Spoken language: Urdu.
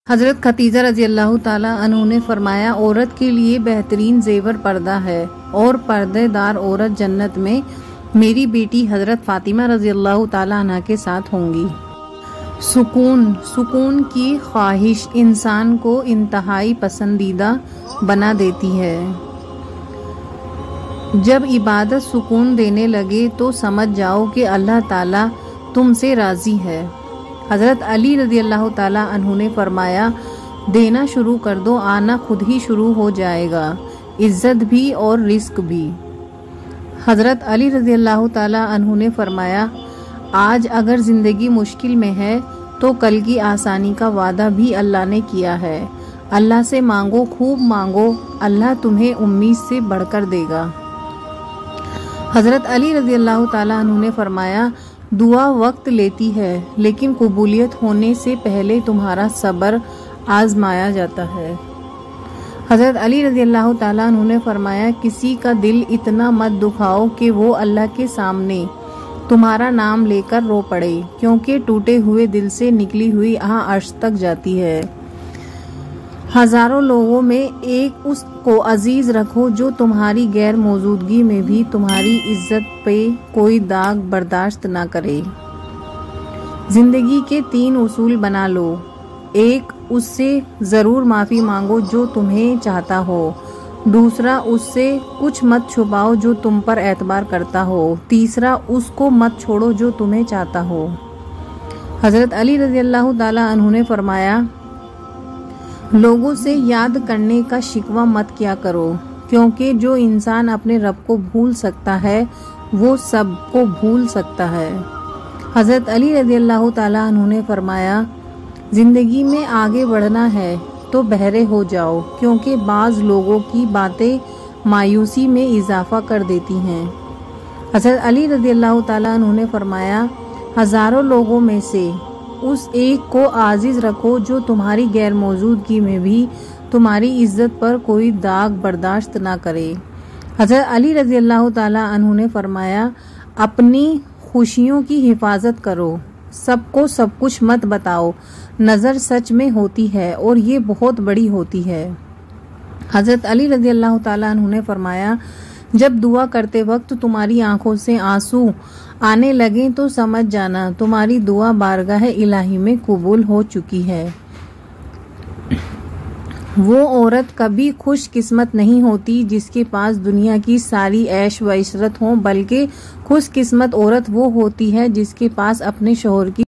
حضرت خدیجہ رضی اللہ تعالیٰ عنہ نے فرمایا، عورت کے لیے بہترین زیور پردہ ہے اور پردے دار عورت جنت میں میری بیٹی حضرت فاطمہ رضی اللہ تعالیٰ عنہ کے ساتھ ہوں گی۔ سکون کی خواہش انسان کو انتہائی پسندیدہ بنا دیتی ہے۔ جب عبادت سکون دینے لگے تو سمجھ جاؤ کہ اللہ تعالیٰ تم سے راضی ہے۔ حضرت علی رضی اللہ تعالیٰ عنہ نے فرمایا، دینا شروع کر دو، آنا خود ہی شروع ہو جائے گا، عزت بھی اور رزق بھی۔ حضرت علی رضی اللہ تعالیٰ عنہ نے فرمایا، آج اگر زندگی مشکل میں ہے تو کل کی آسانی کا وعدہ بھی اللہ نے کیا ہے۔ اللہ سے مانگو، خوب مانگو، اللہ تمہیں امید سے بڑھ کر دے گا۔ حضرت علی رضی اللہ تعالیٰ عنہ نے فرمایا، دعا وقت لیتی ہے لیکن قبولیت ہونے سے پہلے تمہارا صبر آزمایا جاتا ہے۔ حضرت علی رضی اللہ تعالیٰ عنہ نے فرمایا، کسی کا دل اتنا مت دکھاؤ کہ وہ اللہ کے سامنے تمہارا نام لے کر رو پڑے، کیونکہ ٹوٹے ہوئے دل سے نکلی ہوئی آہ عرش تک جاتی ہے۔ ہزاروں لوگوں میں ایک اس کو عزیز رکھو جو تمہاری غیر موجودگی میں بھی تمہاری عزت پہ کوئی داغ برداشت نہ کرے۔ زندگی کے 3 اصول بنا لو۔ 1، اس سے ضرور معافی مانگو جو تمہیں چاہتا ہو۔ 2، اس سے کچھ مت چھپاؤ جو تم پر اعتبار کرتا ہو۔ 3، اس کو مت چھوڑو جو تمہیں چاہتا ہو۔ حضرت علی رضی اللہ تعالیٰ عنہ نے فرمایا، لوگوں سے یاد کرنے کا شکوہ مت کیا کرو، کیونکہ جو انسان اپنے رب کو بھول سکتا ہے وہ سب کو بھول سکتا ہے۔ حضرت علی رضی اللہ تعالیٰ عنہ نے فرمایا، زندگی میں آگے بڑھنا ہے تو بہرے ہو جاؤ، کیونکہ بعض لوگوں کی باتیں مایوسی میں اضافہ کر دیتی ہیں۔ حضرت علی رضی اللہ تعالیٰ عنہ نے فرمایا، ہزاروں لوگوں میں سے اس ایک کو عزیز رکھو جو تمہاری غیر موجودگی میں بھی تمہاری عزت پر کوئی داغ برداشت نہ کرے۔ حضرت علی رضی اللہ تعالیٰ عنہ نے فرمایا، اپنی خوشیوں کی حفاظت کرو، سب کو سب کچھ مت بتاؤ، نظر سچ میں ہوتی ہے اور یہ بہت بڑی ہوتی ہے۔ حضرت علی رضی اللہ تعالیٰ عنہ نے فرمایا، جب دعا کرتے وقت تمہاری آنکھوں سے آنسو آنے لگیں تو سمجھ جانا تمہاری دعا بارگاہ الہی میں قبول ہو چکی ہے۔ وہ عورت کبھی خوش قسمت نہیں ہوتی جس کے پاس دنیا کی ساری عیش و عشرت ہوں، بلکہ خوش قسمت عورت وہ ہوتی ہے جس کے پاس اپنے شوہر کی